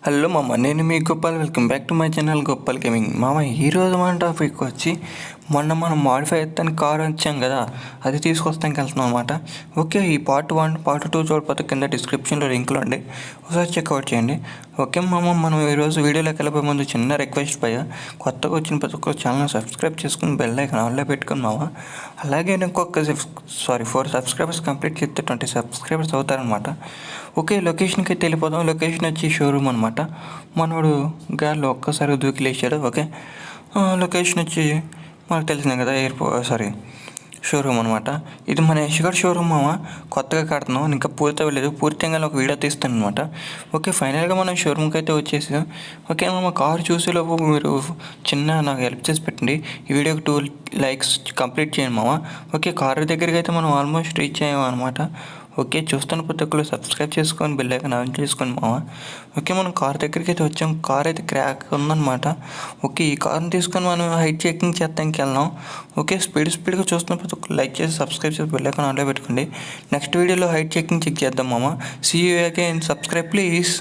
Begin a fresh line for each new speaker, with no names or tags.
Hello మామ, నేను మీ Gopal. Welcome back to my channel Gopal gaming. మామ, ఈరోజు మన టాపిక్ వచ్చి మొన్న మనం మాడిఫై ఎత్తాను కార్ వచ్చాం కదా, అది తీసుకొస్తానికి వెళ్తున్నాం అనమాట. ఓకే, ఈ పార్ట్ 1 పార్ట్ 2 చూడకపోతే కింద డిస్క్రిప్షన్లో లింక్లు ఉండి ఒకసారి చెక్అవుట్ చేయండి. ఓకే మామ, మనం ఈరోజు వీడియోలోకి వెళ్ళిపోయే ముందు చిన్న రిక్వెస్ట్ పయ్యా, కొత్తగా వచ్చిన ప్రతి ఒక్క ఛానల్ సబ్స్క్రైబ్ చేసుకుని బెల్ ఐకాన్ ఆన్లో పెట్టుకుని మామ. అలాగే ఇంకొక 4 సబ్స్క్రైబర్స్ కంప్లీట్ చేస్తే 20 సబ్స్క్రైబర్స్ అవుతారనమాట. ఓకే, లొకేషన్కి అయితే వెళ్ళిపోదాం. లొకేషన్ వచ్చి షోరూమ్ అనమాట. మనోడు గాల్లో ఒక్కసారి దూకి లేచాడు. ఓకే, లొకేషన్ వచ్చి మనకు తెలిసిందే కదా, షోరూమ్ అనమాట. ఇది మన యష్గఢ్ షోరూమ్ మామ. కొత్తగా కడుతున్నాం, ఇంకా పూర్తి అవ్వలేదు. పూర్తిగా ఒక వీడియో తీస్తాను అనమాట. ఓకే, ఫైనల్గా మనం షోరూమ్కి అయితే వచ్చేసాం. ఓకే మామ, కారు చూసేలోపు మీరు చిన్న నాకు హెల్ప్ చేసి పెట్టండి. ఈ వీడియోకి 2 లైక్స్ కంప్లీట్ చేయండి మామ. ఓకే, కారు దగ్గరికి అయితే మనం ఆల్మోస్ట్ రీచ్ అయ్యాం అనమాట. ఓకే, చూస్తున్న ప్రతి ఒక్కరు సబ్స్క్రైబ్ చేసుకొని బెల్ ఐకాన్ ఆన్ చేసుకోండి మామ. ఓకే, మనం కార్ దగ్గరికి అయితే వచ్చాం. కార్ అయితే క్రాక్ ఉందన్నమాట. ఓకే, ఈ కార్ని తీసుకొని మనం హైట్ చెకింగ్ చేస్తానికి వెళ్దాం. ఓకే, స్పీడ్గా చూస్తున్న ప్రతి ఒక్కరు లైక్ చేసి సబ్స్క్రైబ్ చేసి బెల్ ఐకాన్ ఆన్లో పెట్టుకోండి. నెక్స్ట్ వీడియోలో హైట్ చెకింగ్ చెక్ చేద్దాం మామ. See you again. Subscribe please.